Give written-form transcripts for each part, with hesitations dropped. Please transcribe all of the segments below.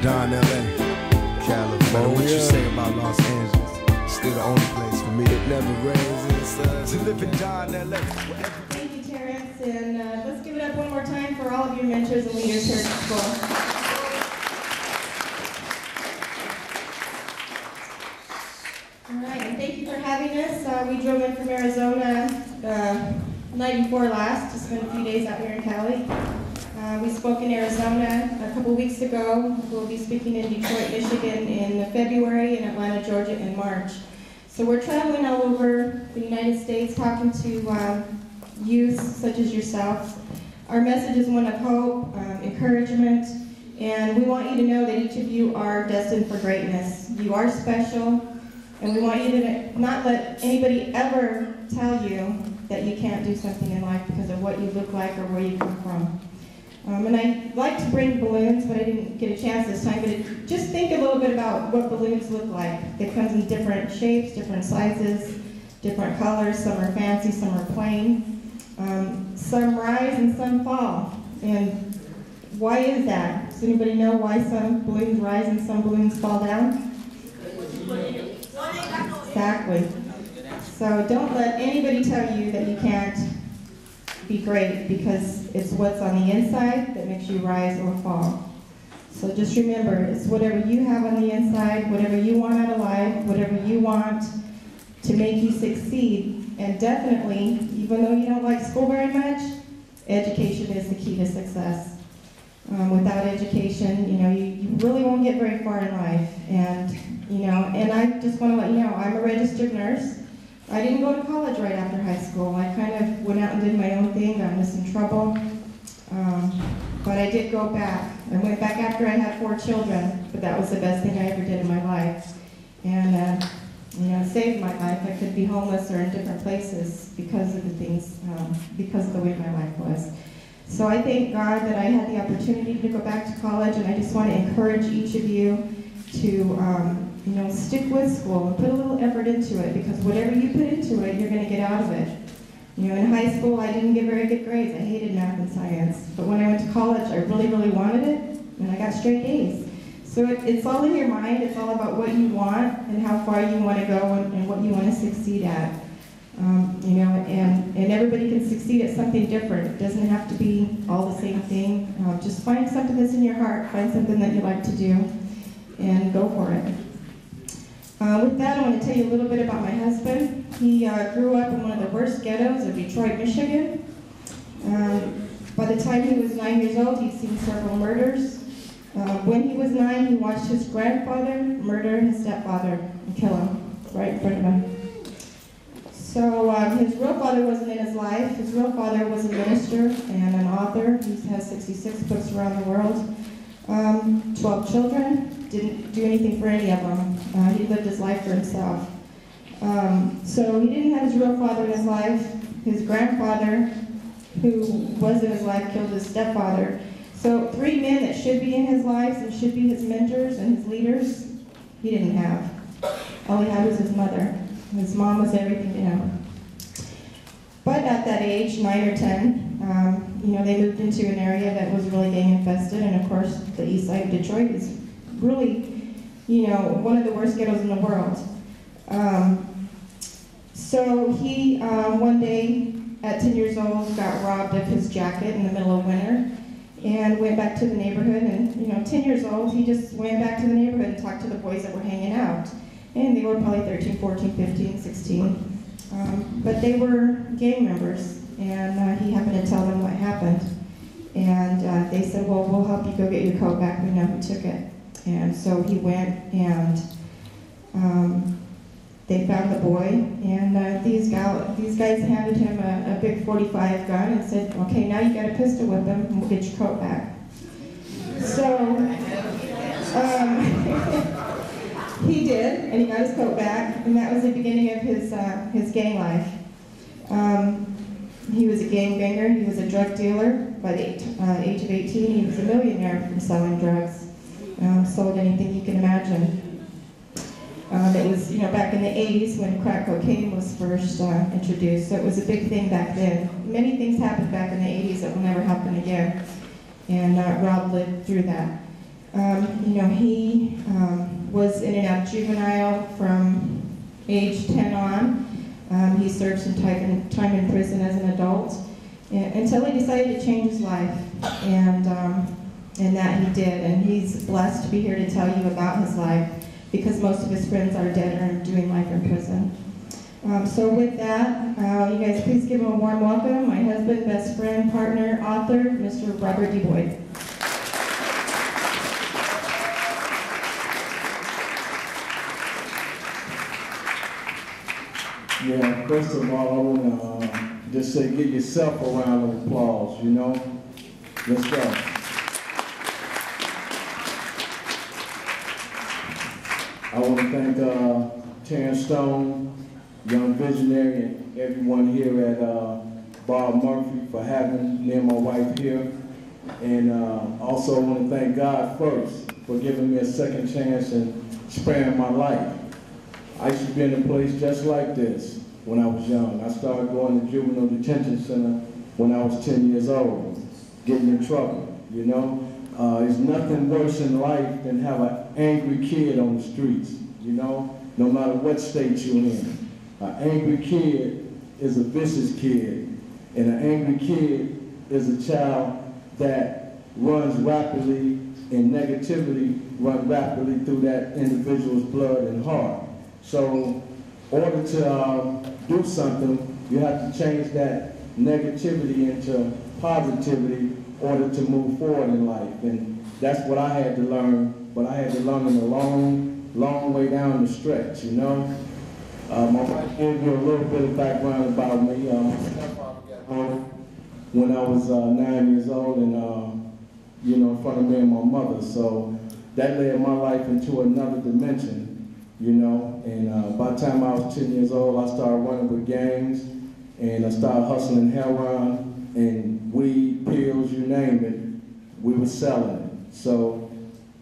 Don, LA, California. What you say about Los Angeles? Still the only place for me. It never rains to live in Don, LA. Thank you, Terrence, and let's give it up one more time for all of your mentors and leaders here at the school. All right, and thank you for having us. We drove in from Arizona the night before last to spend a few days out here in Cali. We spoke in Arizona a couple weeks ago. We'll be speaking in Detroit, Michigan in February, and Atlanta, Georgia in March. So we're traveling all over the United States talking to youth such as yourselves. Our message is one of hope, encouragement, and we want you to know that each of you are destined for greatness. You are special, and we want you to not let anybody ever tell you that you can't do something in life because of what you look like or where you come from. And I like to bring balloons, but I didn't get a chance this time. But just think a little bit about what balloons look like. It comes in different shapes, different sizes, different colors. Some are fancy, some are plain. Some rise and some fall. And why is that? Does anybody know why some balloons rise and some balloons fall down? Exactly. So don't let anybody tell you that you can't be great, because it's what's on the inside that makes you rise or fall. So just remember, it's whatever you have on the inside, whatever you want out of life, whatever you want to make you succeed. And definitely, even though you don't like school very much, education is the key to success. Without education, you really won't get very far in life. And and I just want to let you know, I'm a registered nurse. I didn't go to college right after high school. I kind of went out and did my own thing, got into some trouble. But I did go back. I went back after I had 4 children, but that was the best thing I ever did in my life. And it saved my life. I could be homeless or in different places because of the things, because of the way my life was. So I thank God that I had the opportunity to go back to college, and I just want to encourage each of you to stick with school and put a little effort into it, because whatever you put into it, you're going to get out of it. In high school, I didn't get very good grades. I hated math and science. But when I went to college, I really, really wanted it, and I got straight A's. So it's all in your mind. It's all about what you want and how far you want to go and what you want to succeed at. And everybody can succeed at something different. It doesn't have to be all the same thing. Just find something that's in your heart, find something that you like to do, and go for it. With that, I want to tell you a little bit about my husband. He grew up in one of the worst ghettos of Detroit, Michigan. By the time he was 9 years old, he'd seen several murders. When he was 9, he watched his grandfather murder his stepfather and kill him right in front of him. So his real father wasn't in his life. His real father was a minister and an author. He has 66 books around the world. 12 children. Didn't do anything for any of them. He lived his life for himself. So he didn't have his real father in his life. His grandfather, who was in his life, killed his stepfather. So 3 men that should be in his life and should be his mentors and his leaders, he didn't have. All he had was his mother. His mom was everything to him. But at that age, 9 or 10, they moved into an area that was really gang infested, and of course, the east side of Detroit is really, one of the worst ghettos in the world. So he, one day, at 10 years old, got robbed of his jacket in the middle of winter, and went back to the neighborhood, and 10 years old, he just went back to the neighborhood and talked to the boys that were hanging out. And they were probably 13, 14, 15, 16. But they were gang members, and he happened to tell them what happened. And they said, well, we'll help you go get your coat back. We know who took it. And so he went, and they found the boy, and these guys handed him a big .45 gun and said, okay, now you got a pistol with him, and we'll get your coat back. So he did, and he got his coat back, and that was the beginning of his gang life. He was a gangbanger, he was a drug dealer. By the age of 18, he was a millionaire from selling drugs. Sold anything you can imagine. It was, back in the 80s when crack cocaine was first introduced, so it was a big thing back then. Many things happened back in the 80s that will never happen again, and Rob lived through that. You know, he was in and out of juvenile from age 10 on. He served some time in prison as an adult until he decided to change his life, and that he did. And he's blessed to be here to tell you about his life, because most of his friends are dead or doing life in prison. So with that, you guys please give him a warm welcome. My husband, best friend, partner, author, Mr. Robert D. Boyd. Yeah, first of all, I want to just say, give yourself a round of applause, you know? Let's go. I want to thank Terrence Stone, Young Visionary, and everyone here at Bob Murphy for having me and my wife here. And also I want to thank God first for giving me a second chance and sparing my life. I used to be in a place just like this when I was young. I started going to juvenile detention center when I was 10 years old, getting in trouble, you know. There's nothing worse in life than have an angry kid on the streets, you know, no matter what state you're in. An angry kid is a vicious kid, and an angry kid is a child that runs rapidly, and negativity runs rapidly through that individual's blood and heart. So in order to do something, you have to change that negativity into positivity in order to move forward in life. And that's what I had to learn, but I had to learn in a long, long way down the stretch, you know. My wife gave you a little bit of background about me. My stepfather got murdered when I was 9 years old, and you know, in front of me and my mother. So that led my life into another dimension. You know, and by the time I was 10 years old, I started running with gangs, and I started hustling heroin and weed, pills, you name it, we were selling it. So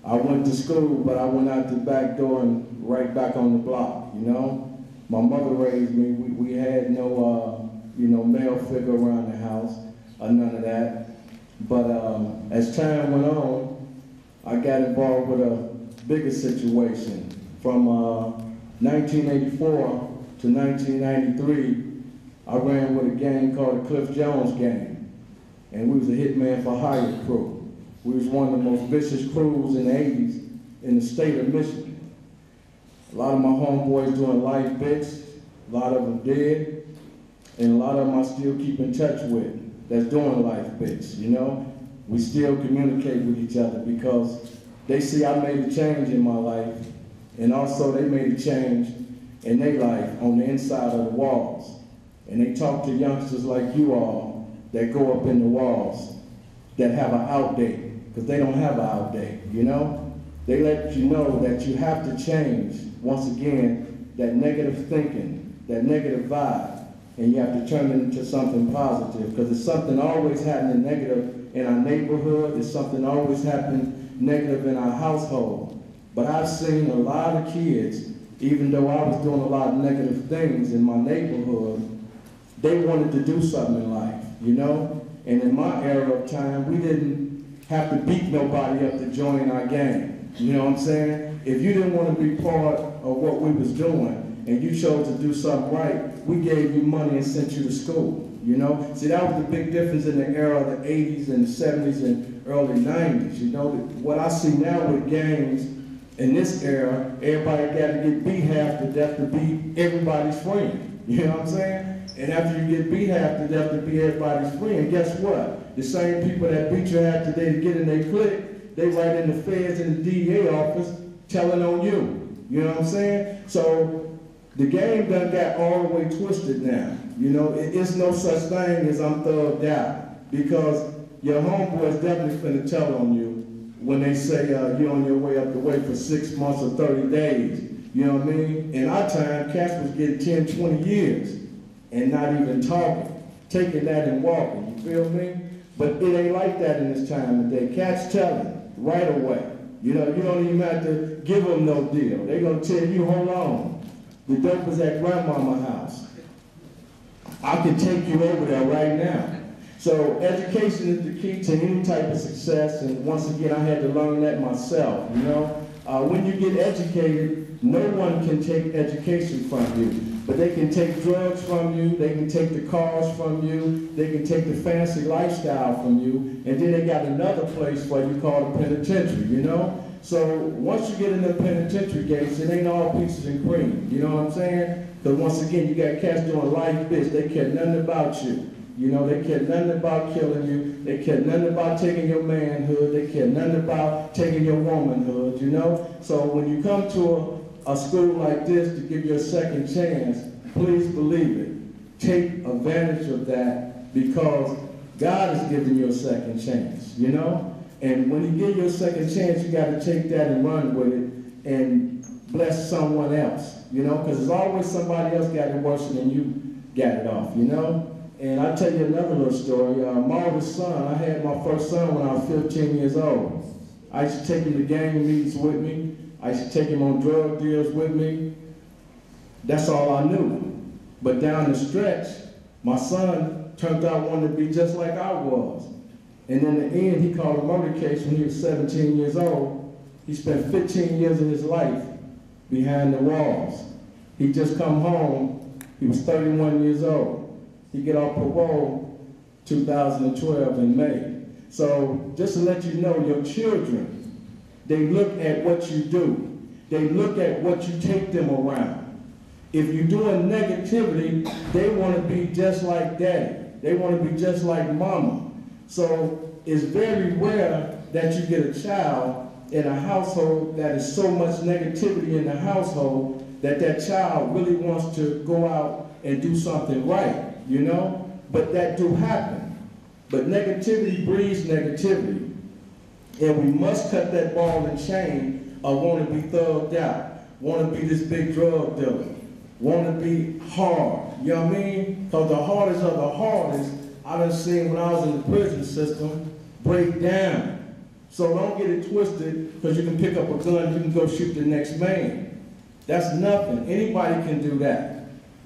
I went to school, but I went out the back door and right back on the block, you know. My mother raised me. We had no, you know, male figure around the house, or none of that. But as time went on, I got involved with a bigger situation. From 1984 to 1993, I ran with a gang called the Cliff Jones Gang, and we was a hitman for hire crew. We was one of the most vicious crews in the 80s in the state of Michigan. A lot of my homeboys doing life bits, a lot of them dead, and a lot of them I still keep in touch with that's doing life bits, you know? We still communicate with each other because they see I made a change in my life, and also they made a change in their life on the inside of the walls. And they talk to youngsters like you all that go up in the walls that have an out date, because they don't have an out date, you know? They let you know that you have to change, once again, that negative thinking, that negative vibe, and you have to turn it into something positive, because it's something always happening negative in our neighborhood, it's something always happening negative in our household. But I've seen a lot of kids, even though I was doing a lot of negative things in my neighborhood, they wanted to do something in life, you know? And in my era of time, we didn't have to beat nobody up to join our gang. You know what I'm saying? If you didn't want to be part of what we was doing and you chose to do something right, we gave you money and sent you to school, you know? See, that was the big difference in the era of the 80s and the 70s and early 90s, you know? What I see now with gangs, in this era, everybody got to get beat half to death to be everybody's friend. You know what I'm saying? And after you get beat half to death to be everybody's friend, guess what? The same people that beat you half to death to get in their clique, they write in the feds and the DEA office telling on you. You know what I'm saying? So the game done got all the way twisted now. You know, it's no such thing as I'm thugged out, because your homeboys definitely finna tell on you when they say you're on your way up the way for 6 months or 30 days. You know what I mean? In our time, cats was getting 10, 20 years and not even talking, taking that and walking, you feel me? But it ain't like that in this time today. Cats telling right away. You know, you don't even have to give them no deal. They're gonna tell you, hold on, the dope is at grandmama's house. I can take you over there right now. So education is the key to any type of success, and once again, I had to learn that myself, you know. When you get educated, no one can take education from you, but they can take drugs from you, they can take the cars from you, they can take the fancy lifestyle from you, and then they got another place for you called a penitentiary, you know. So once you get in the penitentiary gates, it ain't all peaches and cream, you know what I'm saying? Because once again, you got cats doing life bitch, they care nothing about you. You know, they care nothing about killing you. They care nothing about taking your manhood. They care nothing about taking your womanhood, you know? So when you come to a school like this to give you a second chance, please believe it. Take advantage of that because God is giving you a second chance, you know? And when He gives you a second chance, you got to take that and run with it and bless someone else, you know? Because there's always somebody else got it worse than you got it off, you know? And I'll tell you another little story. My oldest son, I had my first son when I was 15 years old. I used to take him to gang meetings with me. I used to take him on drug deals with me. That's all I knew. But down the stretch, my son turned out wanting to be just like I was. And in the end, he caught a murder case when he was 17 years old. He spent 15 years of his life behind the walls. He just come home. He was 31 years old. He get off parole 2012 in May. So just to let you know, your children, they look at what you do. They look at what you take them around. If you're doing negativity, they want to be just like daddy. They want to be just like mama. So it's very rare that you get a child in a household that is so much negativity in the household that that child really wants to go out and do something right. You know, but that do happen. But negativity breeds negativity. And we must cut that ball and chain of want to be thugged out, want to be this big drug dealer, want to be hard. You know what I mean? Because the hardest of the hardest, I done seen when I was in the prison system, break down. So don't get it twisted because you can pick up a gun, you can go shoot the next man. That's nothing. Anybody can do that.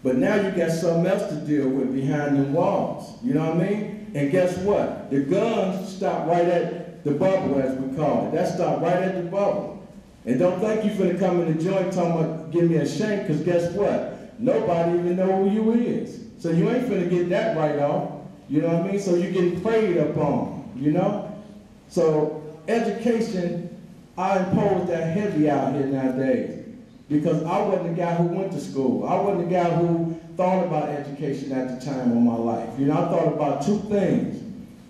But now you got something else to deal with behind them walls. You know what I mean? And guess what? The guns stop right at the bubble, as we call it. That stopped right at the bubble. And don't think you're finna come in the joint talking about give me a shank, because guess what? Nobody even know who you is. So you ain't finna get that right off. You know what I mean? So you're getting preyed upon, you know? So education, I impose that heavy out here nowadays. Because I wasn't the guy who went to school. I wasn't the guy who thought about education at the time of my life. You know, I thought about two things.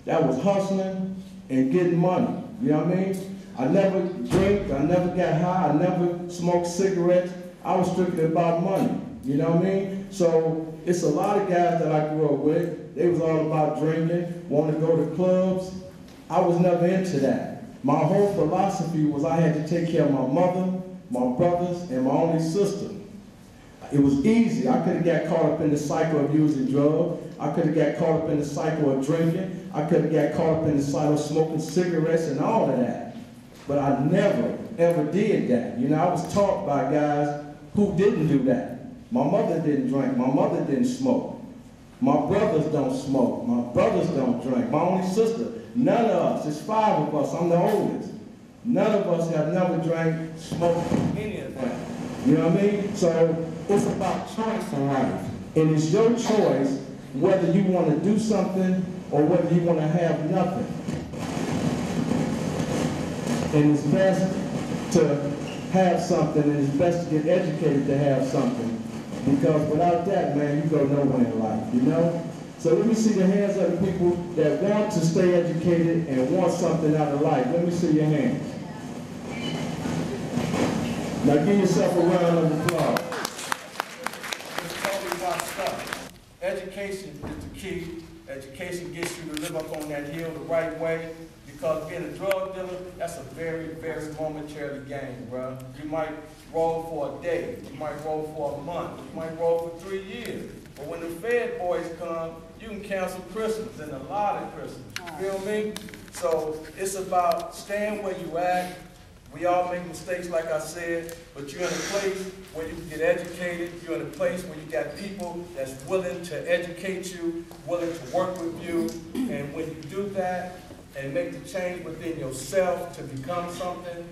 That was hustling and getting money. You know what I mean? I never drank, I never got high, I never smoked cigarettes. I was strictly about money. You know what I mean? So it's a lot of guys that I grew up with. They was all about drinking, wanting to go to clubs. I was never into that. My whole philosophy was I had to take care of my mother, my brothers, and my only sister. It was easy. I could have got caught up in the cycle of using drugs. I could have got caught up in the cycle of drinking. I could have got caught up in the cycle of smoking cigarettes and all of that. But I never, ever did that. You know, I was taught by guys who didn't do that. My mother didn't drink. My mother didn't smoke. My brothers don't smoke. My brothers don't drink. My only sister, none of us. It's 5 of us. I'm the oldest. None of us have never drank, smoked, any of that. You know what I mean? So it's about choice in life. And it's your choice whether you want to do something or whether you want to have nothing. And it's best to have something, and it's best to get educated to have something. Because without that, man, you go nowhere in life, you know? So let me see the hands of the people that want to stay educated and want something out of life. Let me see your hands. Now give yourself a round of applause. Let's talk about stuff. Education is the key. Education gets you to live up on that hill the right way. Because being a drug dealer, that's a very, very momentary game, bro. You might roll for a day. You might roll for a month. You might roll for 3 years. But when the Fed boys come, you can cancel Christmas and a lot of Christmas. You feel me? So it's about staying where you at, We all make mistakes, like I said, but you're in a place where you can get educated. You're in a place where you got people that's willing to educate you, willing to work with you. And when you do that and make the change within yourself to become something,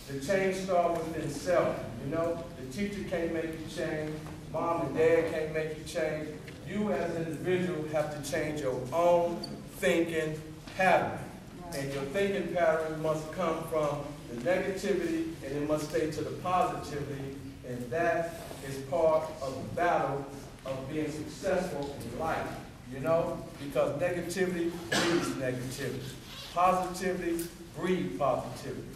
the change starts within self. You know, the teacher can't make you change. Mom and dad can't make you change. You as an individual have to change your own thinking pattern. And your thinking pattern must come from the negativity, and it must stay to the positivity, and that is part of the battle of being successful in life, you know? Because negativity breeds negativity. Positivity breeds positivity.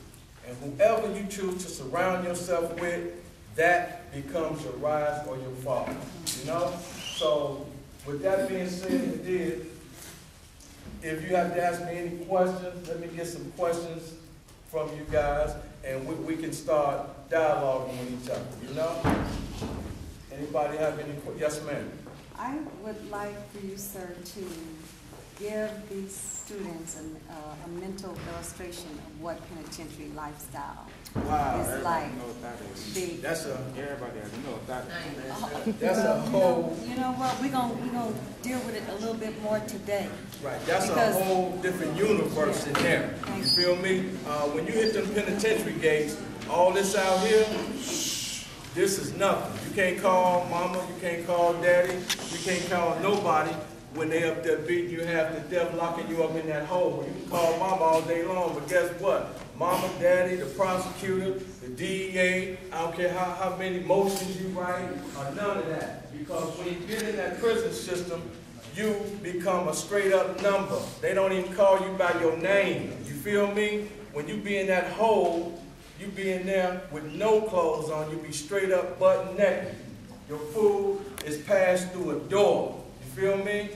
And whoever you choose to surround yourself with, that becomes your rise or your fall, you know? So, with that being said and did, if you have to ask me any questions, let me get some questions from you guys, and we can start dialoguing with each other, you know? Anybody have any questions? Yes, ma'am. I would like for you, sir, to give these students a mental illustration of what penitentiary lifestyle is like. Know what that is. That's a, Everybody know what that is. that's a whole, You know what? We're gonna deal with it a little bit more today. right, that's Because- a whole different universe in there. You feel me? When you hit them penitentiary gates, all this out here, this is nothing. You can't call mama, you can't call daddy, you can't call nobody when they up there beating you, have the death locking you up in that hole. You can call mama all day long, but guess what? Mama, daddy, the prosecutor, the DEA, I don't care how many motions you write, or none of that. Because when you get in that prison system, you become a straight up number. They don't even call you by your name. You feel me? When you be in that hole, you be in there with no clothes on, you be straight up butt naked. Your food is passed through a door. You feel me?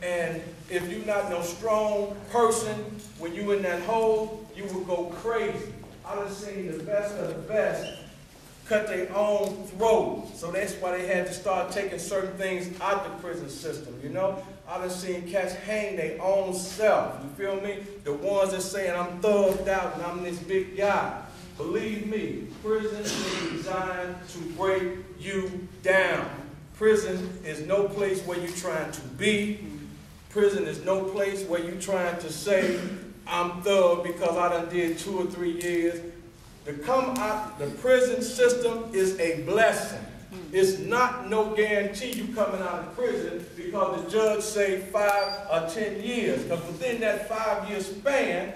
And if you're not no strong person, when you in that hole, you will go crazy. I done seen the best of the best cut their own throat. So that's why they had to start taking certain things out the prison system, you know? I done seen cats hang their own self, you feel me? The ones that saying, I'm thugged out and I'm this big guy. Believe me, prison is designed to break you down. Prison is no place where you're trying to be. Prison is no place where you're trying to say, I'm thug because I done did 2 or 3 years. To come out the prison system is a blessing. It's not no guarantee you coming out of prison because the judge say 5 or 10 years. Because within that 5-year span,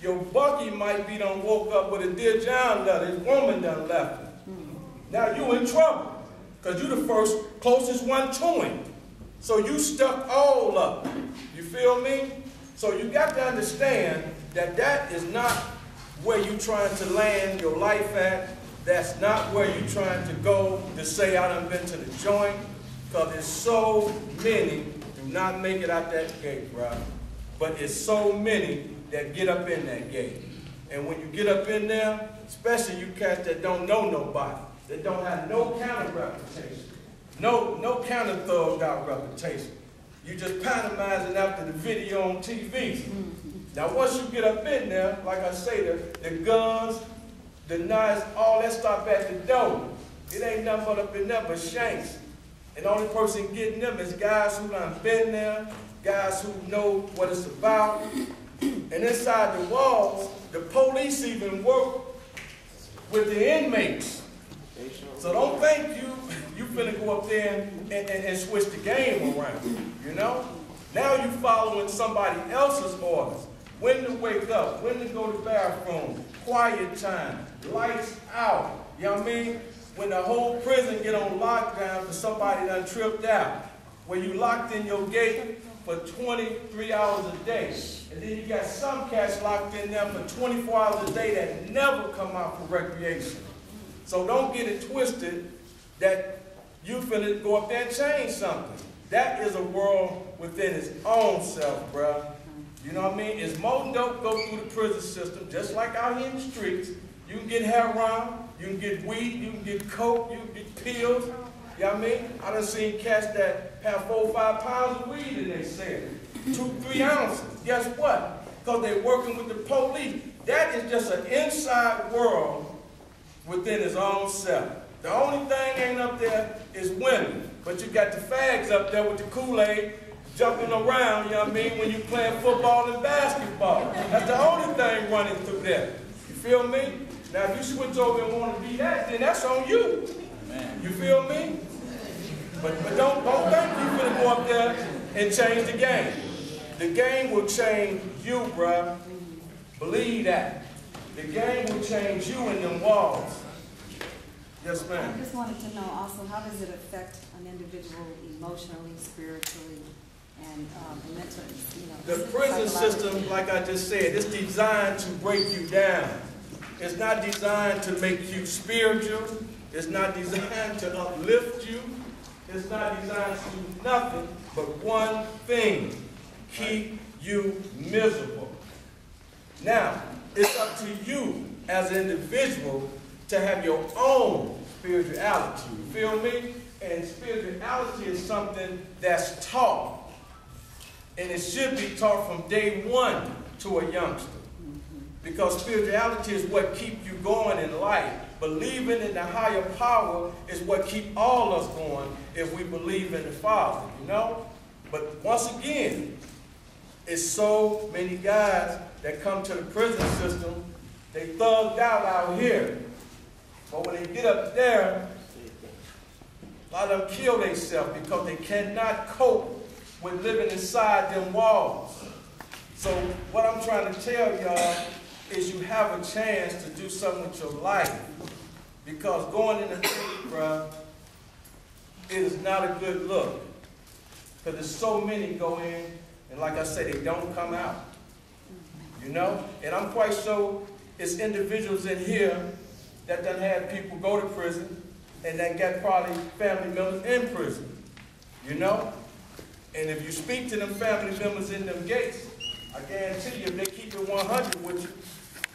your Bucky might be done woke up with a Dear John letter. His woman done left him. Now you in trouble because you the first closest one to him. So you stuck all up. You feel me? So you got to understand that that is not where you're trying to land your life at. That's not where you're trying to go to say I done been to the joint. Because there's so many do not make it out that gate, bro. But it's so many that get up in that gate. And when you get up in there, especially you cats that don't know nobody, that don't have no counter reputation, no counter thugged out reputation. You just pantomizing after the video on TV. Now once you get up in there, like I say, the guns, the knives, all that stop at the door. It ain't nothing but up in there but shanks. And the only person getting them is guys who done been there, guys who know what it's about. And inside the walls, the police even work with the inmates. So don't think you finna go up there and switch the game around, you know? Now you following somebody else's orders. When to wake up, when to go to the bathroom, quiet time, lights out, you know what I mean? When the whole prison get on lockdown because somebody done tripped out, where you locked in your gate for 23 hours a day. And then you got some cats locked in there for 24 hours a day that never come out for recreation. So don't get it twisted that you finna go up there and change something. That is a world within its own self, bruh. You know what I mean? It's more dope go through the prison system, just like out here in the streets. You can get heroin, you can get weed, you can get coke, you can get pills. You know what I mean? I done seen cats that have 4 or 5 pounds of weed in their cell, 2, 3 ounces. Guess what? Because they're working with the police. That is just an inside world within his own self. The only thing ain't up there is women. But you got the fags up there with the Kool-Aid jumping around, you know what I mean, when you playing football and basketball. That's the only thing running through there. You feel me? Now, if you switch over and want to be that, then that's on you. You feel me? But don't think you're going to go up there and change the game. The game will change you, bruh. Believe that. The game will change you in them walls. Yes, ma'am. I just wanted to know also, how does it affect an individual emotionally, spiritually, and mentally? You know, the prison system, like I just said, it's designed to break you down. It's not designed to make you spiritual. It's not designed to uplift you. It's not designed to do nothing but one thing: keep you miserable. Now, it's up to you as an individual to have your own spirituality. You feel me? And spirituality is something that's taught. And it should be taught from day one to a youngster. Because spirituality is what keeps you going in life. Believing in the higher power is what keeps all us going if we believe in the Father, you know? But once again, it's so many guys that come to the prison system, they thugged out here. But when they get up there, a lot of them kill themselves because they cannot cope with living inside them walls. So what I'm trying to tell y'all is you have a chance to do something with your life. Because going in the street, bruh, it is not a good look. Because there's so many go in, and like I said, they don't come out. You know? And I'm quite sure it's individuals in here that done had people go to prison and that got probably family members in prison. You know? And if you speak to them family members in them gates, I guarantee you, if they keep it 100 with you,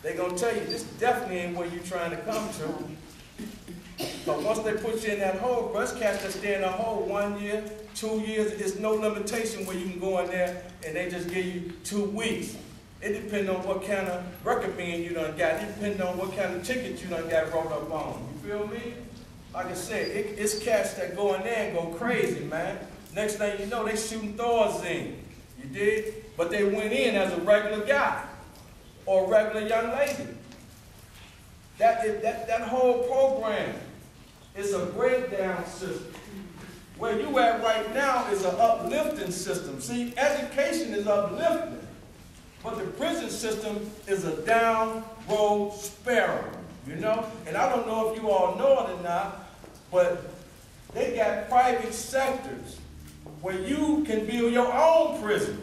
they're going to tell you, this definitely ain't where you're trying to come to. But once they put you in that hole, breast cats that stay in a hole 1 year, 2 years, there's no limitation where you can go in there and they just give you 2 weeks. It depends on what kind of recommend you done got. It depends on what kind of ticket you done got rolled up on. You feel me? Like I said, it's cats that go in there and go crazy, man. Next thing you know, they shooting Thors in. You did? But they went in as a regular guy or a regular young lady. That whole program is a breakdown system. Where you at right now is an uplifting system. See, education is uplifting. But the prison system is a down road spiral, you know? And I don't know if you all know it or not, but they got private sectors where you can build your own prison.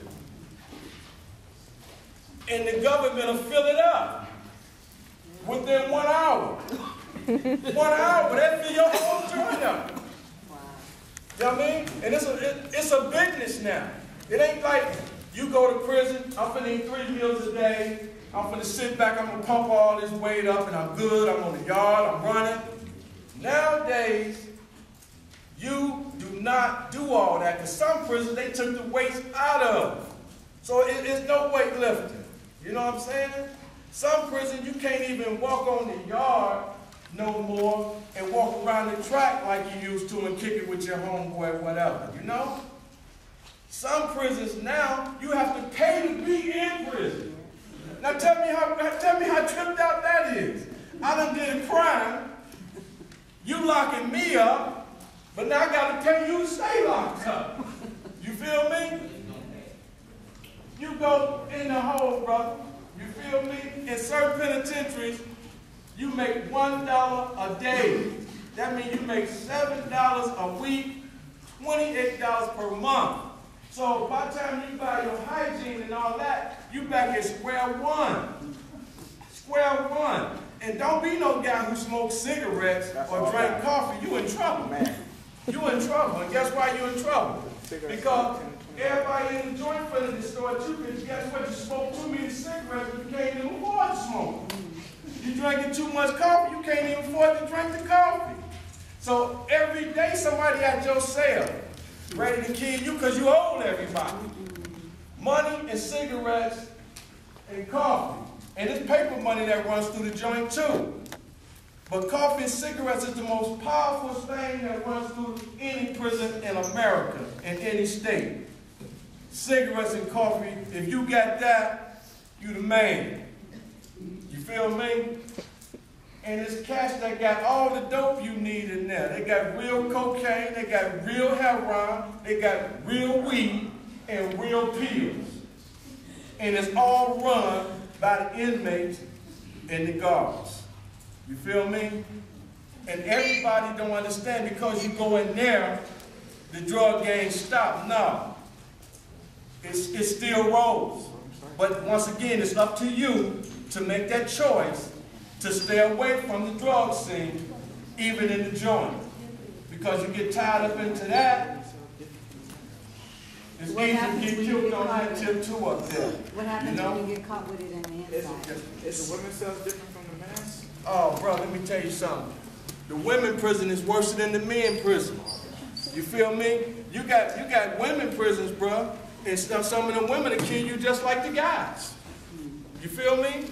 And the government will fill it up within 1 hour. 1 hour, they fill your whole joint up. You know what I mean? And it's a business now. It ain't like you go to prison, I'm finna eat 3 meals a day, I'm finna sit back, I'm gonna pump all this weight up and I'm good, I'm on the yard, I'm running. Nowadays, you do not do all that, because some prisons, they took the weights out of. So it's no weight lifting. You know what I'm saying? Some prisons, you can't even walk on the yard no more and walk around the track like you used to and kick it with your homeboy or whatever, you know? Some prisons now, you have to pay to be in prison. Now tell me how tripped out that is. I done did a crime, you locking me up, but now I got to pay you to stay locked up. You feel me? You go in the hole, brother. You feel me? In certain penitentiaries, you make $1 a day. That means you make $7 a week, $28 per month. So by the time you buy your hygiene and all that, you back at square one. Square one. And don't be no guy who smokes cigarettes or drink coffee. You in trouble, man. You in trouble. And guess why you in trouble? Because everybody in the joint front of the store too, because guess what? You smoke too many cigarettes, but you can't even afford to smoke. You drinking too much coffee, you can't even afford to drink the coffee. So every day somebody at your cell ready to kill you because you owe everybody. Money and cigarettes and coffee. And it's paper money that runs through the joint too. But coffee and cigarettes is the most powerful thing that runs through any prison in America, in any state. Cigarettes and coffee, if you got that, you the man. You feel me? And it's cats that got all the dope you need in there. They got real cocaine, they got real heroin, they got real weed, and real pills. And it's all run by the inmates and the guards. You feel me? And everybody don't understand because you go in there, the drug game stop. No. It still rolls. But once again, it's up to you to make that choice to stay away from the drug scene, even in the joint. Because you get tied up into that, it's easy to get killed on that tip too up there. What happens when you get caught with it in the inside? Is the women's cells different from the men's? Oh, bro, let me tell you something. The women prison is worse than the men prison. You feel me? You got women prisons, bro, and some of them women will kill you just like the guys. You feel me?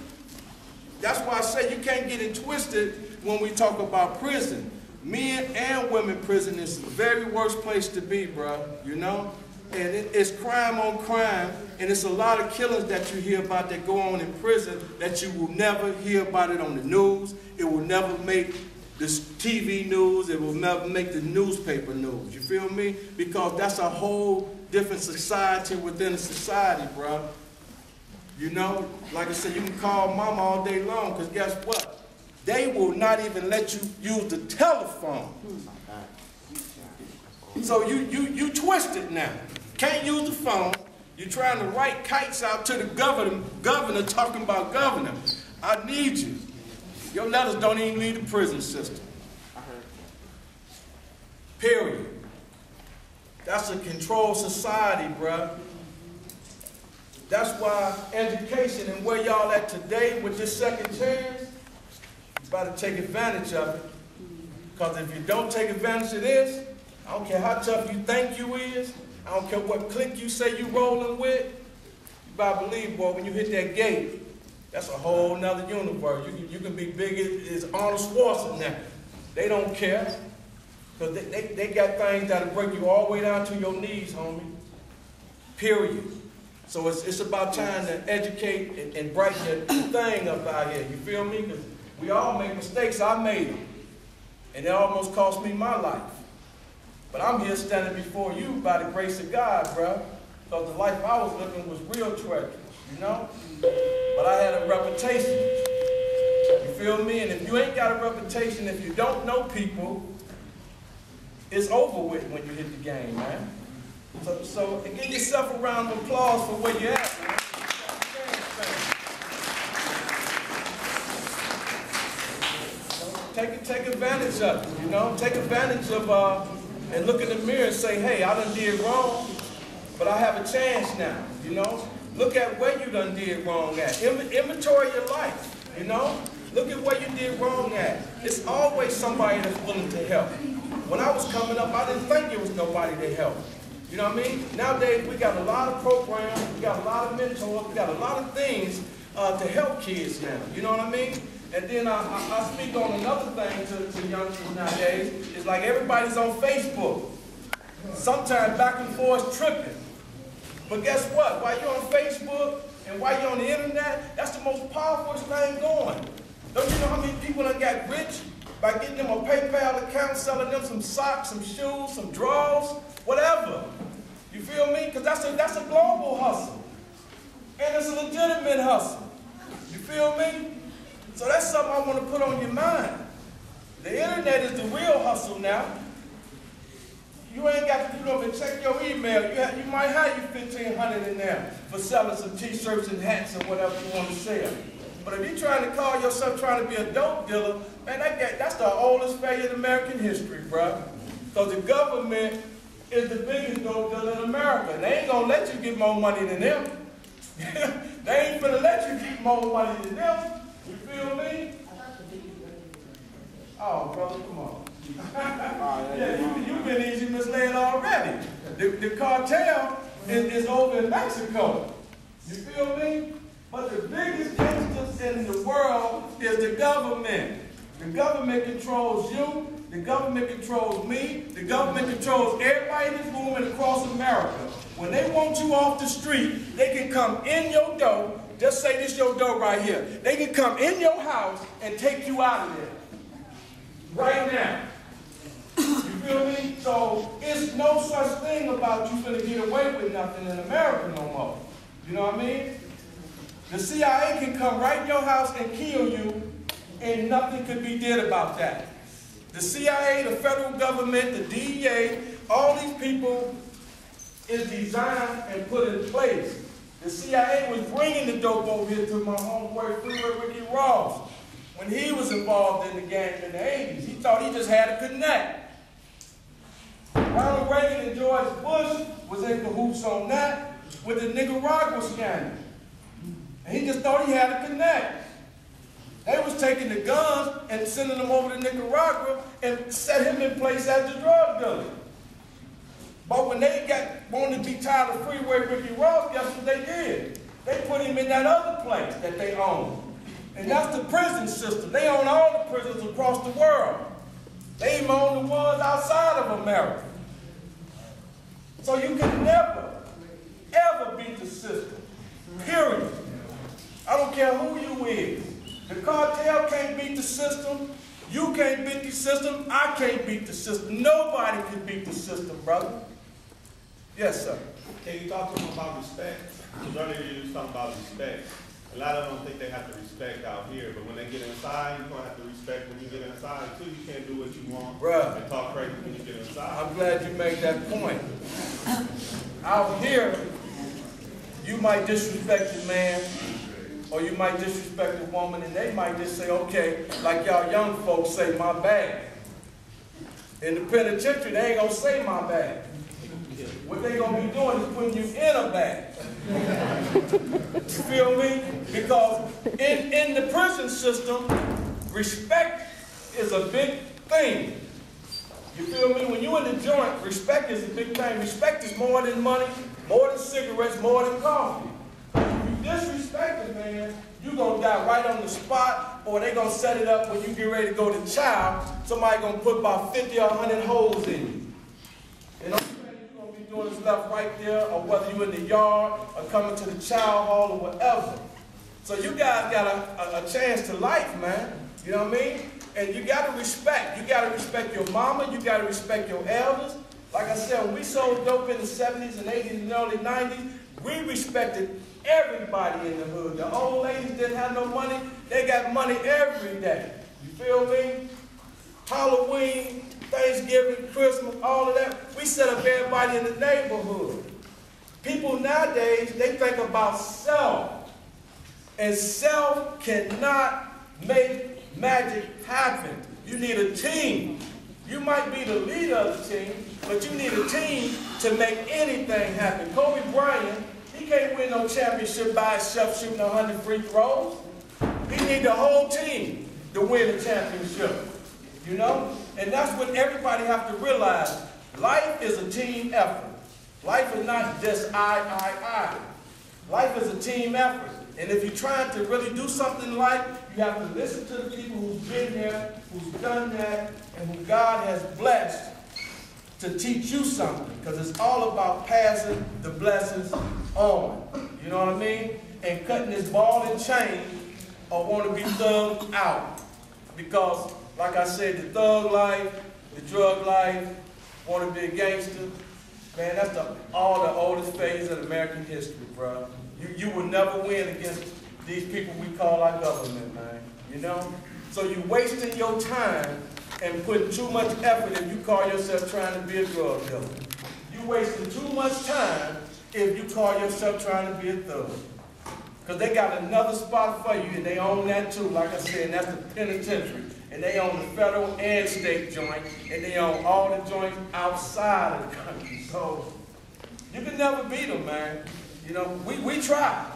That's why I say you can't get it twisted when we talk about prison. Men and women prison is the very worst place to be, bro, you know? And it's crime on crime, and it's a lot of killings that you hear about that go on in prison that you will never hear about it on the news. It will never make the TV news. It will never make the newspaper news. You feel me? Because that's a whole different society within a society, bro. You know, like I said, you can call mama all day long, because guess what? They will not even let you use the telephone. So you twisted now. Can't use the phone. You're trying to write kites out to the governor talking about governor. I need you. Your letters don't even leave the prison system. Period. That's a controlled society, bruh. That's why education and where y'all at today with this second chance, you better take advantage of it. Because if you don't take advantage of this, I don't care how tough you think you is, I don't care what clique you say you rolling with, you better believe, boy, when you hit that gate, that's a whole nother universe. You can be big as Arnold Schwarzenegger. They don't care. Because they got things that'll break you all the way down to your knees, homie. Period. So it's about time to educate and brighten the thing up out here. You feel me? Because we all make mistakes. I made them. And it almost cost me my life. But I'm here standing before you by the grace of God, bro. Because the life I was living was real treacherous, you know? But I had a reputation. You feel me? And if you ain't got a reputation, if you don't know people, it's over with when you hit the game, man. So give yourself a round of applause for where you're at, man. Take advantage of it, you know? Take advantage of, and look in the mirror and say, hey, I done did wrong, but I have a chance now, you know? Look at where you done did wrong at. Inventory your life, you know? Look at where you did wrong at. It's always somebody that's willing to help. When I was coming up, I didn't think there was nobody to help. You know what I mean? Nowadays, we got a lot of programs, we got a lot of mentors, we got a lot of things to help kids now. You know what I mean? And then I speak on another thing to youngsters nowadays. It's like everybody's on Facebook. Sometimes back and forth tripping. But guess what? While you're on Facebook and while you're on the internet, that's the most powerful thing going. Don't you know how many people done got rich by getting them a PayPal account, selling them some socks, some shoes, some drawers, whatever? You feel me? Because that's a global hustle. And it's a legitimate hustle. You feel me? So that's something I want to put on your mind. The internet is the real hustle now. You ain't got to go up and check your email. You might have your $1,500 in there for selling some t-shirts and hats or whatever you want to sell. But if you're trying to call yourself trying to be a dope dealer, man, that's the oldest failure in American history, bro. Because the government is the biggest dope dealer in America. And they ain't going to let you get more money than them. They ain't going to let you get more money than them. You feel me? Oh, brother, come on. Yeah, you've been easy misled already. The cartel is over in Mexico. You feel me? But the biggest instance in the world is the government. The government controls you. The government controls me. The government controls everybody in this room and across America. When they want you off the street, they can come in your door. Just say this your door right here. They can come in your house and take you out of there. Right now. You feel me? So it's no such thing about you finna get away with nothing in America no more. You know what I mean? The CIA can come right in your house and kill you, and nothing could be did about that. The CIA, the federal government, the DEA, all these people is designed and put in place. The CIA was bringing the dope over here to my homeboy Freeway Ricky Ross when he was involved in the gang in the 80s. He thought he just had to connect. Ronald Reagan and George Bush was in cahoots on that with the Nicaragua scandal. And he just thought he had to connect. They was taking the guns and sending them over to Nicaragua and set him in place as the drug dealer. But when they wanted to be tired of Freeway Ricky Ross, guess what they did? They put him in that other place that they own. And that's the prison system. They own all the prisons across the world. They even own the ones outside of America. So you can never, ever beat the system. Period. I don't care who you is. The cartel can't beat the system. You can't beat the system. I can't beat the system. Nobody can beat the system, brother. Yes, sir. Can you talk to them about respect? Because earlier you was talking about respect. A lot of them think they have to respect out here, but when they get inside, you're going to have to respect when you get inside, too. You can't do what you want and talk crazy when you get inside. I'm glad you made that point. Out here, you might disrespect a man, or you might disrespect a woman, and they might just say, okay, like y'all young folks say, my bad. In the penitentiary, they ain't going to say my bad. What they going to be doing is putting you in a bag. You feel me? Because in the prison system, respect is a big thing. You feel me? When you in the joint, respect is a big thing. Respect is more than money, more than cigarettes, more than coffee. If you disrespect a man, you're going to die right on the spot, or they going to set it up when you get ready to go to child, somebody going to put about 50 or 100 holes in you. And you're going to be doing this left right there, or whether you're in the yard, or coming to the child hall, or whatever. So you guys got a chance to life, man. You know what I mean? And you got to respect. You got to respect your mama. You got to respect your elders. Like I said, when we sold dope in the 70s and 80s and early 90s, we respected everybody in the hood. The old ladies didn't have no money. They got money every day. You feel me? Halloween, Thanksgiving, Christmas, all of that. We set up everybody in the neighborhood. People nowadays, they think about self. And self cannot make magic happen. You need a team. You might be the leader of the team, but you need a team to make anything happen. Kobe Bryant, he can't win no championship by himself shooting 100 free throws. He needs the whole team to win the championship, you know? And that's what everybody have to realize. Life is a team effort. Life is not just I. Life is a team effort. And if you're trying to really do something in life, you have to listen to the people who's been there, who's done that, and who God has blessed to teach you something. Because it's all about passing the blessings on. You know what I mean? And cutting this ball and chain or want to be thugged out. Because, like I said, the thug life, the drug life, want to be a gangster, man, that's all the oldest phase of American history, bro. You will never win against these people we call our government, man. You know? So you're wasting your time and putting too much effort if you call yourself trying to be a drug dealer. You're wasting too much time if you call yourself trying to be a thug. Because they got another spot for you, and they own that too, like I said, and that's the penitentiary. And they own the federal and state joint, and they own all the joints outside of the country. So you can never beat them, man. You know, we tried,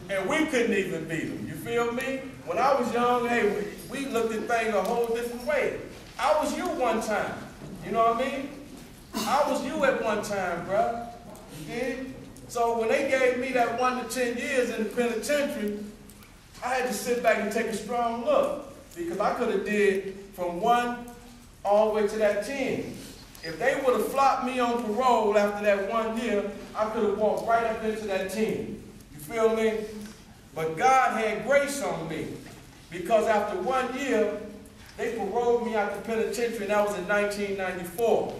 and we couldn't even beat them. You feel me? When I was young, hey, we looked at things a whole different way. I was you one time. You know what I mean? I was you at one time, bro. You did? So when they gave me that 1 to 10 years in the penitentiary, I had to sit back and take a strong look, because I could have did from 1 all the way to that 10. If they would have flopped me on parole after that 1 year, I could have walked right up into that 10. You feel me? But God had grace on me, because after 1 year, they paroled me out the penitentiary, and that was in 1994.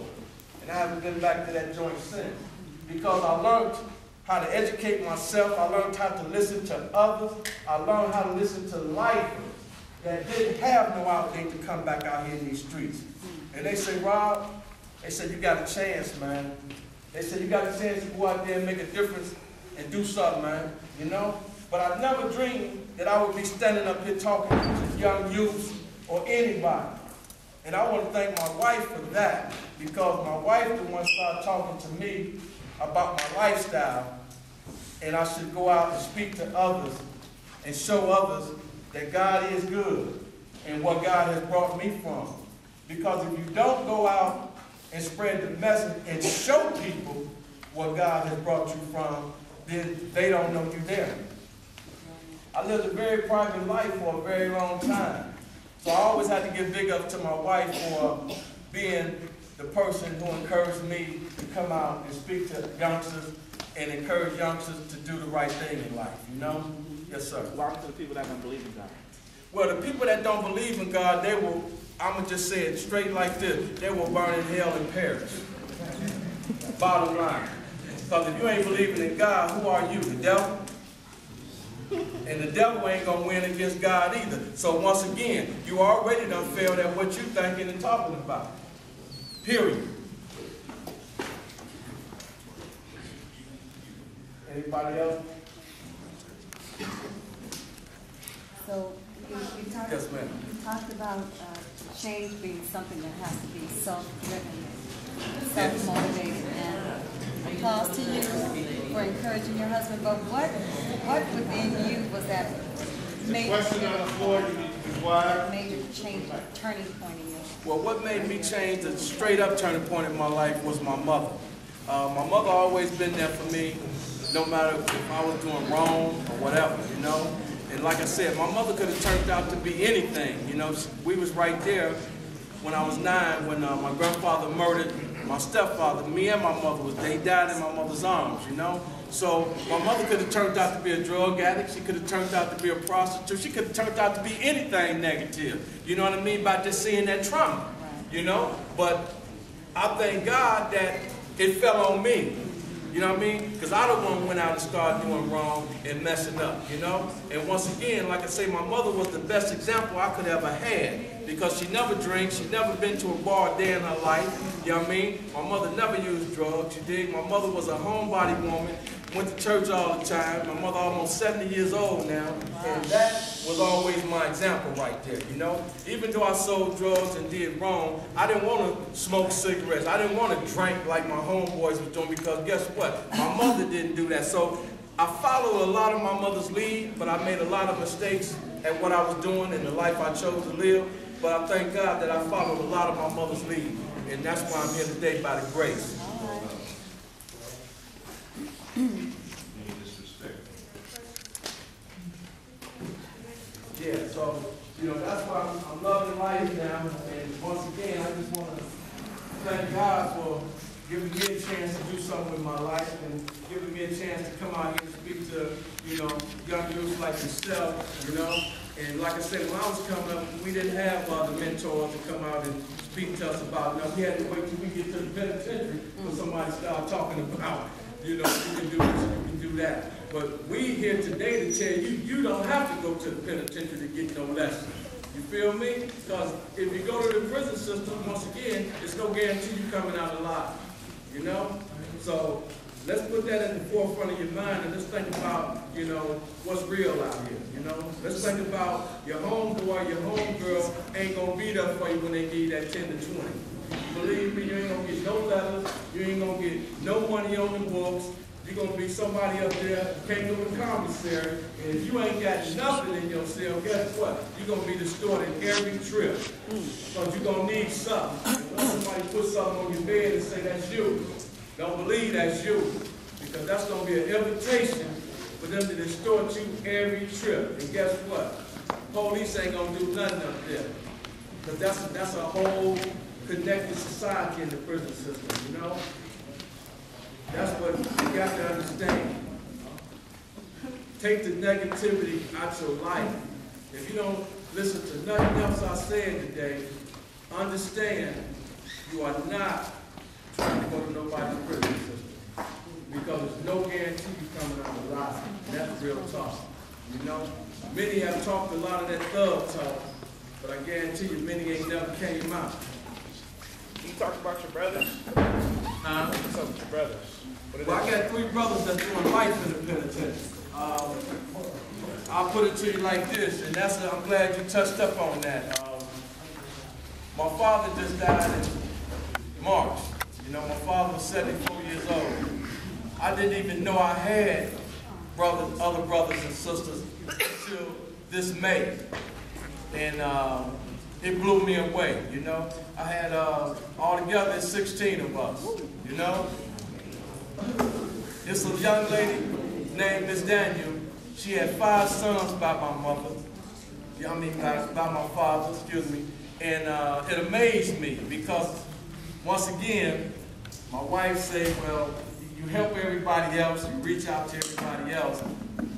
And I haven't been back to that joint since, because I learned how to educate myself. I learned how to listen to others. I learned how to listen to lifers that didn't have no outlet to come back out here in these streets. And they say, Rob, they said, you got a chance, man. They said, you got a chance to go out there and make a difference and do something, man, you know? But I never dreamed that I would be standing up here talking to young youths or anybody. And I want to thank my wife for that, because my wife the one started talking to me about my lifestyle, and I should go out and speak to others and show others that God is good and what God has brought me from. Because if you don't go out and spread the message and show people what God has brought you from, then they don't know you there. I lived a very private life for a very long time. So I always had to give big ups to my wife for being the person who encouraged me to come out and speak to youngsters and encourage youngsters to do the right thing in life, you know? Yes, sir. Welcome to the people that don't believe in God. Well, the people that don't believe in God, they will, I'm going to just say it straight like this, they will burn in hell and perish. Bottom line. Because if you ain't believing in God, who are you, the devil? And the devil ain't going to win against God either. So once again, you already done failed at what you thinking and talking about. Period. Anybody else? So you talked, yes, ma'am. You talked about change being something that has to be self-driven, self-motivated, and applause to you for encouraging your husband. But what within you was that made major change, a turning point in your life? Well, what made me change, the straight up turning point in my life, was my mother. My mother always been there for me, no matter if I was doing wrong or whatever, you know. And like I said, my mother could have turned out to be anything, you know. We was right there when I was 9, when my grandfather murdered my stepfather. Me and my mother, they died in my mother's arms, you know. So my mother could have turned out to be a drug addict. She could have turned out to be a prostitute. She could have turned out to be anything negative. You know what I mean? By just seeing that trauma, you know. But I thank God that it fell on me. You know what I mean? Because I the one went out and started doing wrong and messing up, you know? And once again, like I say, my mother was the best example I could ever had, because she never drank, she never been to a bar a day in her life, you know what I mean? My mother never used drugs, you dig? My mother was a homebody woman, went to church all the time. My mother almost 70 years old now, and that was always my example right there, you know? Even though I sold drugs and did wrong, I didn't want to smoke cigarettes. I didn't want to drink like my homeboys was doing, because guess what? My mother didn't do that. So I followed a lot of my mother's lead, but I made a lot of mistakes at what I was doing and the life I chose to live. But I thank God that I followed a lot of my mother's lead, and that's why I'm here today, by the grace. Yeah, so, you know, that's why I'm loving life now. And once again, I just want to thank God for giving me a chance to do something with my life, and giving me a chance to come out here and speak to, you know, young youths like yourself, you know. And like I said, when I was coming up, we didn't have the mentors to come out and speak to us about it. Now, we had to wait till we get to the penitentiary for somebody to start talking about, you know, you can do this, you can do that. But we here today to tell you, you don't have to go to the penitentiary to get no lesson. You feel me? Because if you go to the prison system, once again, there's no guarantee you coming out alive. You know? So let's put that in the forefront of your mind, and let's think about, you know, what's real out here, you know? Let's think about your homeboy, your homegirl ain't gonna be there for you when they need that 10 to 20. Believe me, you ain't gonna get no letters, you ain't gonna get no money on the books. You're gonna be somebody up there who can't go to commissary, and if you ain't got nothing in your cell, guess what? You're gonna be distorted every trip. Because you're gonna need something. And when somebody puts something on your bed and say that's you, don't believe that's you. because that's going to be an invitation for them to distort you every trip. And guess what? Police ain't going to do nothing up there. Because that's a whole connected society in the prison system, you know? That's what you got to understand. Take the negativity out your life. If you don't listen to nothing else I said today, understand you are not trying to go to nobody's prison system. Because there's no guarantee you coming out alive. That's real talk. You know? Many have talked a lot of that thug talk, but I guarantee you many ain't never came out. You talked about your brothers? Huh? What's up with your brothers? Well, I got 3 brothers that's doing life in the penitentiary. I'll put it to you like this, and I'm glad you touched up on that. My father just died in March. You know, my father was 74 years old. I didn't even know I had other brothers and sisters until this May. And it blew me away, you know. I had, altogether, 16 of us, you know. It's a young lady named Miss Daniel. She had 5 sons by my mother. I mean, by my father, excuse me. And it amazed me because, once again, my wife said, well, you help everybody else, you reach out to everybody else.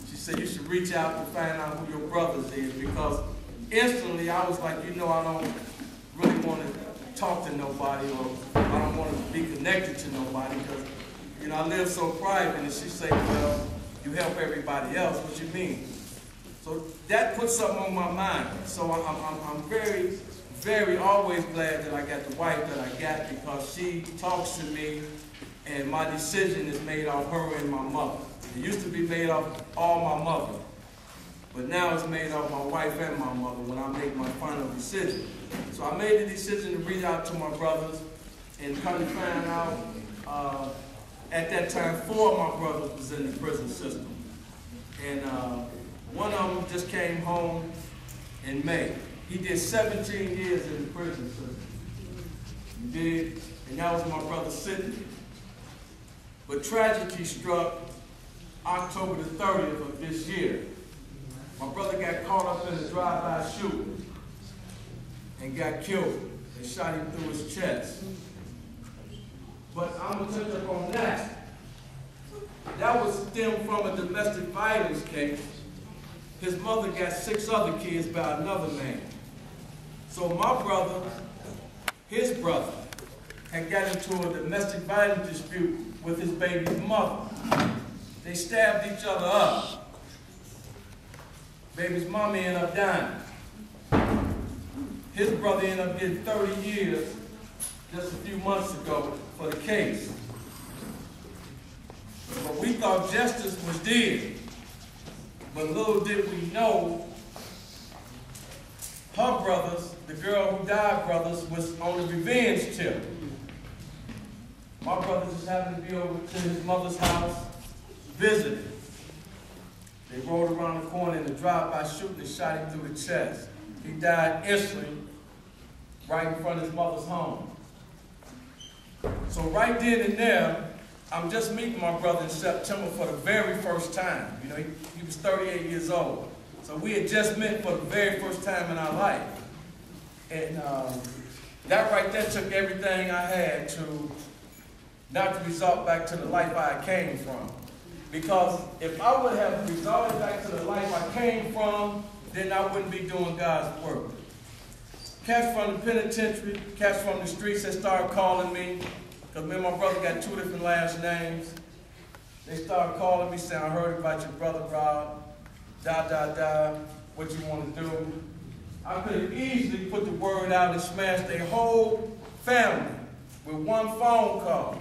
She said you should reach out to find out who your brothers is, because instantly I was like, you know, I don't really want to talk to nobody, or I don't want to be connected to nobody, because, you know, I live so private. And she said, well, you help everybody else. What you mean? So that put something on my mind. So I'm very, very always glad that I got the wife that I got, because she talks to me, and my decision is made off her and my mother. It used to be made off all my mother, but now it's made off my wife and my mother when I make my final decision. So I made the decision to reach out to my brothers, and come to find out, at that time, 4 of my brothers was in the prison system. And one of them just came home in May. He did 17 years in the prison system. He did, and that was my brother Sidney. But tragedy struck October the 30th of this year. My brother got caught up in a drive-by shooting and got killed. They shot him through his chest. But I'm going to touch up on that. That was stemmed from a domestic violence case. His mother got 6 other kids by another man. So my brother, his brother, had got into a domestic violence dispute with his baby's mother. They stabbed each other up. Baby's mama ended up dying. His brother ended up getting 30 years just a few months ago for the case. But we thought justice was dead. But little did we know, her brothers, the girl who died brothers, was on a revenge tip. My brother just happened to be over to his mother's house visiting. They rode around the corner in the drive-by shooting and shot him through the chest. He died instantly right in front of his mother's home. So right then and there, I'm just meeting my brother in September for the very first time. You know, he was 38 years old. So we had just met for the very first time in our life. And that right there took everything I had to not to resort back to the life I came from. Because if I would have resorted back to the life I came from, then I wouldn't be doing God's work. Cats from the penitentiary, cats from the streets that started calling me, because me and my brother got 2 different last names. They started calling me saying, I heard about your brother, Rob, what you want to do. I could have easily put the word out and smashed their whole family with one phone call.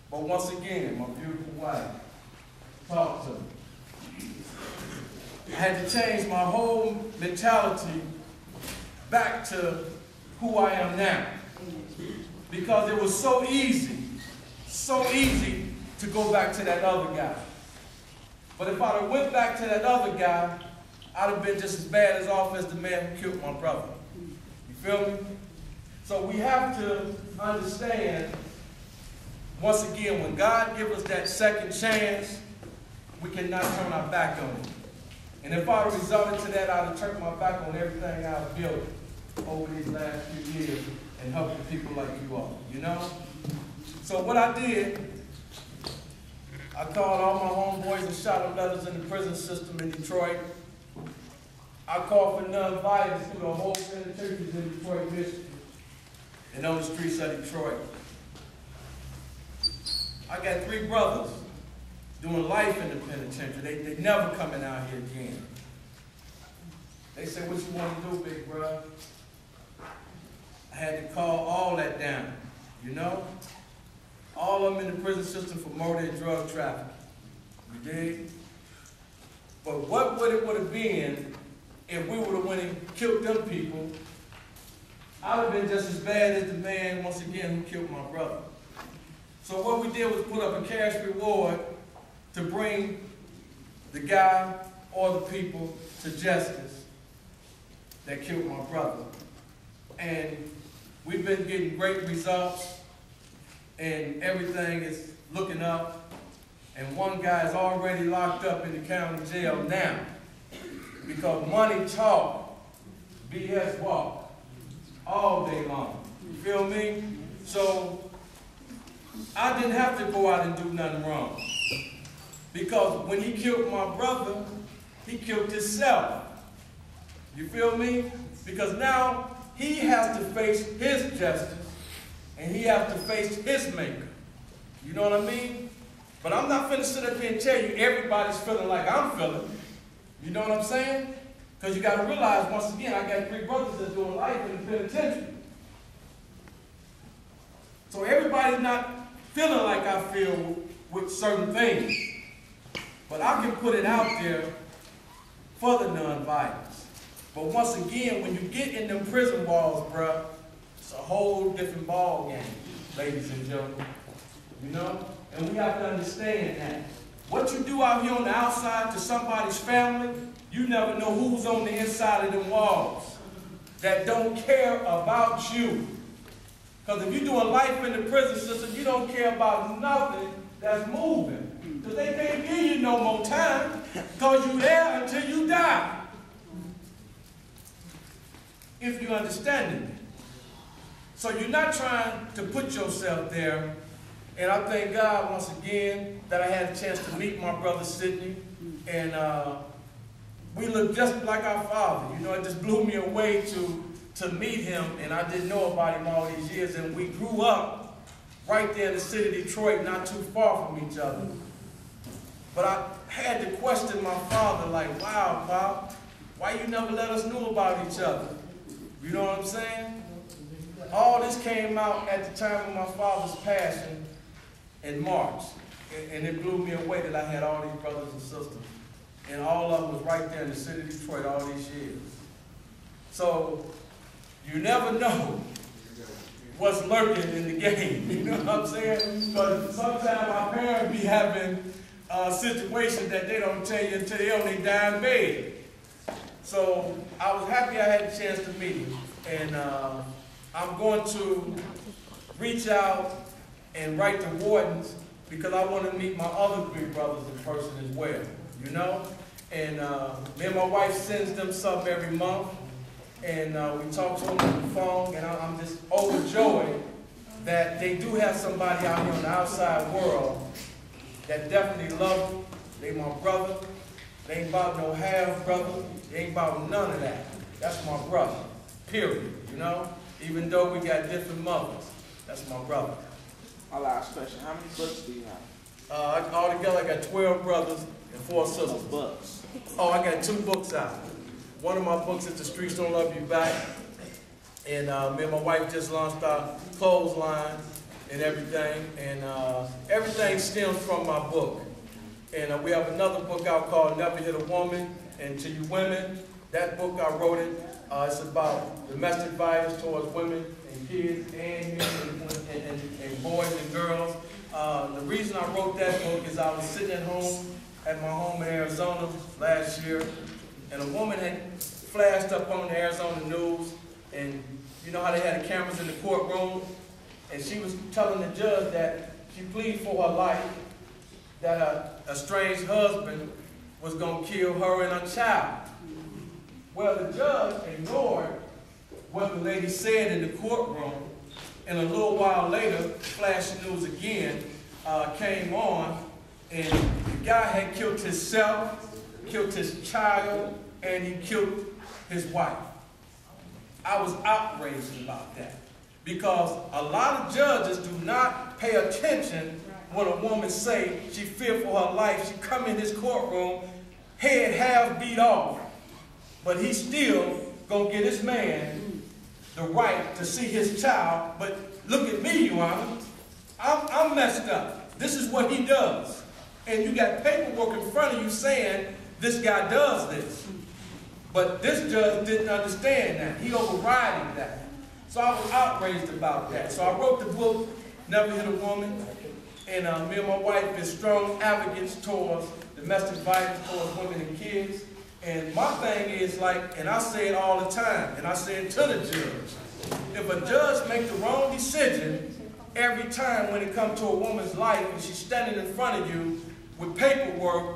But once again, my beautiful wife talked to me. I had to change my whole mentality back to who I am now. Because it was so easy to go back to that other guy. But if I'd have went back to that other guy, I'd have been just as bad as off as the man who killed my brother. You feel me? So we have to understand once again, when God gives us that second chance, we cannot turn our back on it. And if I resorted to that, I'd have turned my back on everything I've built over these last few years and helping people like you all, you know? So what I did, I called all my homeboys and shot them letters in the prison system in Detroit. I called for non-violence through the whole penitentiaries in Detroit, Michigan, and on the streets of Detroit. I got 3 brothers doing life in the penitentiary. They never coming out here again. They said, what you want to do, big bro? I had to call all that down, you know? All of them in the prison system for murder and drug trafficking. You dig? But what would it have been if we would have went and killed them people? I would have been just as bad as the man, once again, who killed my brother. So what we did was put up a cash reward to bring the guy or the people to justice that killed my brother. And we've been getting great results, and everything is looking up. And one guy is already locked up in the county jail now because money talk, BS walk, all day long. You feel me? So I didn't have to go out and do nothing wrong. Because when he killed my brother, he killed himself. You feel me? Because now he has to face his justice, and he has to face his maker. You know what I mean? But I'm not finna sit up here and tell you everybody's feeling like I'm feeling. You know what I'm saying? Because you got to realize, once again, I got 3 brothers that's doing life in the penitentiary. So everybody's not feeling like I feel with certain things. But I can put it out there for the nonviolence. But once again, when you get in them prison walls, bruh, it's a whole different ball game, ladies and gentlemen. You know? And we have to understand that. What you do out here on the outside to somebody's family, you never know who's on the inside of them walls that don't care about you. Because if you're doing life in the prison system, you don't care about nothing that's moving. Because they can't give you no more time, because you're there until you die. If you understand it. So you're not trying to put yourself there. And I thank God once again that I had a chance to meet my brother Sidney. And we look just like our father. You know, it just blew me away to meet him. And I didn't know about him all these years. And we grew up right there in the city of Detroit, not too far from each other. But I had to question my father, like, wow, Pop, why you never let us know about each other? You know what I'm saying? All this came out at the time of my father's passing in March. And it blew me away that I had all these brothers and sisters. And all of them was right there in the city of Detroit all these years. So you never know what's lurking in the game. You know what I'm saying? Because sometimes our parents be having situations that they don't tell you until they're on their dying bed. So I was happy I had a chance to meet him. And I'm going to reach out and write to wardens because I want to meet my other 3 brothers in person as well, you know? And me and my wife sends them something every month. And we talk to them on the phone, and I'm just overjoyed that they do have somebody out here in the outside world that definitely love them. They my brother. They ain't about no half brother. They ain't about none of that. That's my brother, period, you know? Even though we got different mothers, that's my brother. My last question, how many books do you have? Altogether, I got 12 brothers and 4 sisters. Books. Oh, I got 2 books out. One of my books is The Streets Don't Love You Back. And me and my wife just launched our clothesline and everything. And everything stems from my book. And we have another book out called Never Hit a Woman. And to you women, that book I wrote it. It's about domestic violence towards women and kids and men and boys and girls. The reason I wrote that book is I was sitting at home at my home in Arizona last year, and a woman had flashed up on the Arizona news, and you know how they had the cameras in the courtroom, and she was telling the judge that she pleaded for her life that her estranged husband was going to kill her and her child. Well, the judge ignored what the lady said in the courtroom, and a little while later, Flash News again came on, and the guy had killed himself, killed his child, and he killed his wife. I was outraged about that, because a lot of judges do not pay attention when a woman say she feared for her life. She come in his courtroom, head half beat off, but he's still gonna get his man the right to see his child. But look at me, Your Honor, I'm messed up. This is what he does. And you got paperwork in front of you saying this guy does this. But this judge didn't understand that. He overrided that. So I was outraged about that. So I wrote the book, Never Hit a Woman. And me and my wife been strong advocates towards domestic violence towards women and kids. And my thing is like, and I say it all the time, and I say it to the judge, if a judge makes the wrong decision every time when it comes to a woman's life and she's standing in front of you with paperwork,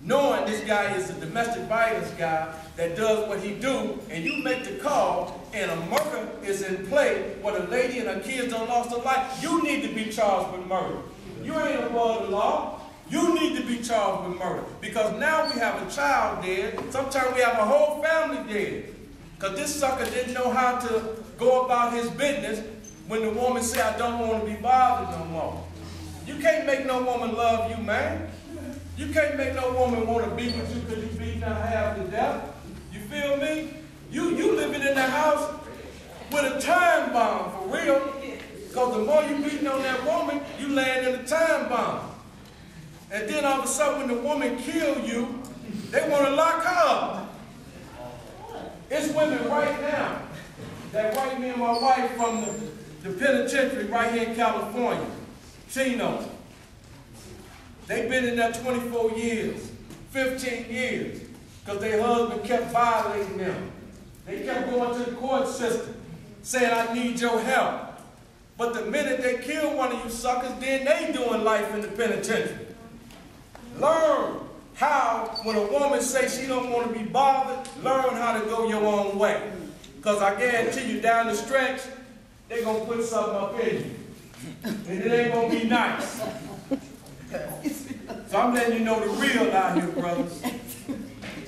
knowing this guy is a domestic violence guy that does what he do, and you make the call and a murder is in play where the lady and her kids done lost their life, you need to be charged with murder. You ain't above the law. You need to be charged with murder, because now we have a child dead. Sometimes we have a whole family dead, because this sucker didn't know how to go about his business when the woman said, I don't want to be bothered no more. You can't make no woman love you, man. You can't make no woman want to be with you because you beat her half to death. You feel me? You living in the house with a time bomb, for real. Because the more you beating on that woman, you land in a time bomb. And then all of a sudden when the woman kill you, they want to lock her up. It's women right now that write me and my wife from the penitentiary right here in California, Chino. They've been in there 24 years, 15 years, because their husband kept violating them. They kept going to the court system, saying, I need your help. But the minute they kill one of you suckers, then they doing life in the penitentiary. Learn how, when a woman says she don't want to be bothered, learn how to go your own way. Because I guarantee you, down the stretch, they're going to put something up in you. And it ain't going to be nice. So I'm letting you know the real out here, brothers.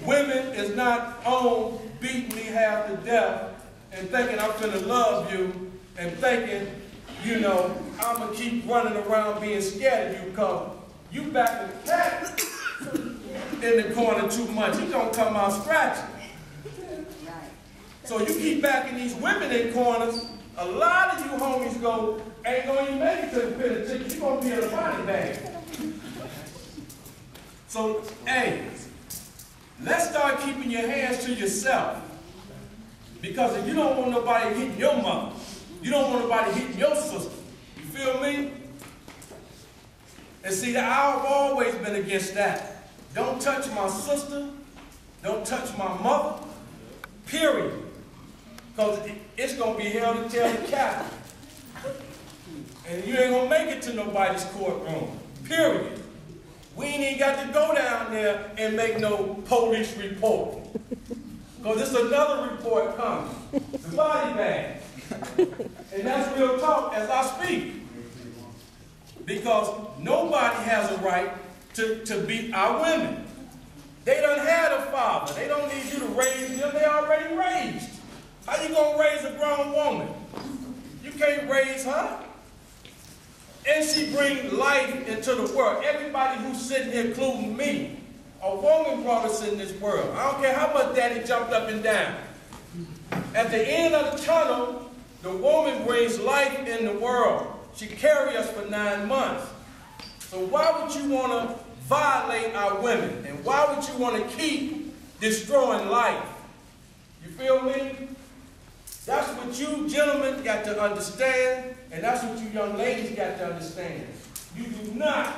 Women is not on beating me half to death and thinking I'm finna love you and thinking, you know, I'm going to keep running around being scared of you because you back the cat in the corner too much. He gonna come out scratching. So you keep backing these women in corners, a lot of you homies ain't gonna even make it to the penitentiary. You're gonna be in a body bag. So, hey, let's start keeping your hands to yourself. Because if you don't want nobody hitting your mother, you don't want nobody hitting your sister. You feel me? And see, I've always been against that. Don't touch my sister. Don't touch my mother. Period. Because it's going to be hell to tell the cat. And you ain't going to make it to nobody's courtroom. Period. We ain't even got to go down there and make no police report. Because there's another report coming. The body bag. And that's real talk as I speak. Because nobody has a right to beat our women. They done had a father. They don't need you to raise them. They already raised. How you going to raise a grown woman? You can't raise her. And she brings life into the world. Everybody who's sitting here, including me, a woman brought us in this world. I don't care how much daddy jumped up and down. At the end of the tunnel, the woman brings life in the world. She carried us for 9 months. So why would you want to violate our women? And why would you want to keep destroying life? You feel me? That's what you gentlemen got to understand, and that's what you young ladies got to understand. You do not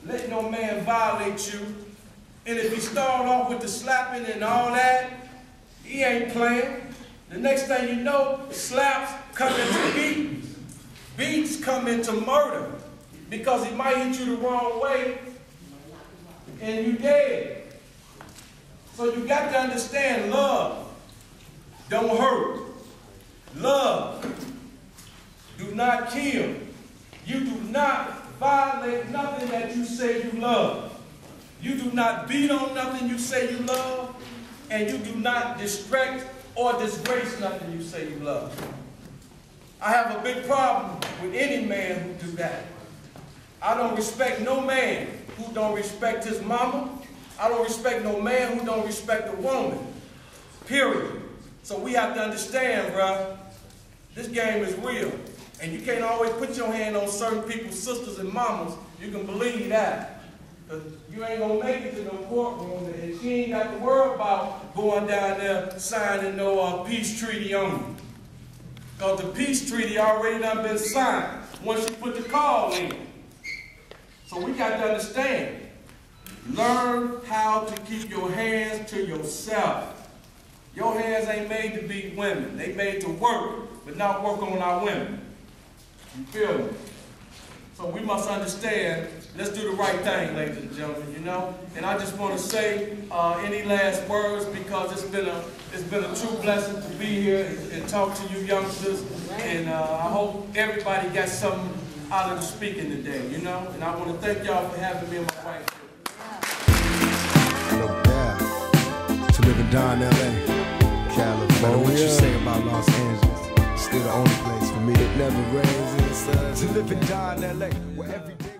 let no man violate you. And if he start off with the slapping and all that, he ain't playing. The next thing you know, slaps come into beatings. Beats come into murder. because he might hit you the wrong way and you dead. So you got to understand, love don't hurt. Love do not kill. You do not violate nothing that you say you love. You do not beat on nothing you say you love. And you do not distract or disgrace nothing you say you love. I have a big problem with any man who do that. I don't respect no man who don't respect his mama. I don't respect no man who don't respect a woman. Period. So we have to understand, bruh, this game is real. And you can't always put your hand on certain people's sisters and mamas. You can believe that. Because you ain't going to make it to no courtroom. And she ain't got to worry about going down there signing no peace treaty on you. Because the peace treaty already done been signed once you put the call in. So we got to understand. Learn how to keep your hands to yourself. Your hands ain't made to be women. They made to work, but not work on our women. You feel me? So we must understand, let's do the right thing, ladies and gentlemen, you know? And I just want to say any last words, because it's been a true blessing to be here and talk to you youngsters. And I hope everybody got something out of the speaking today, you know? And I want to thank y'all for having me and my wife here. No doubt. To live and die in L.A., California. No matter what you say about Los Angeles, still the only place for me that never rains in the sun. To live and die in L.A., where every day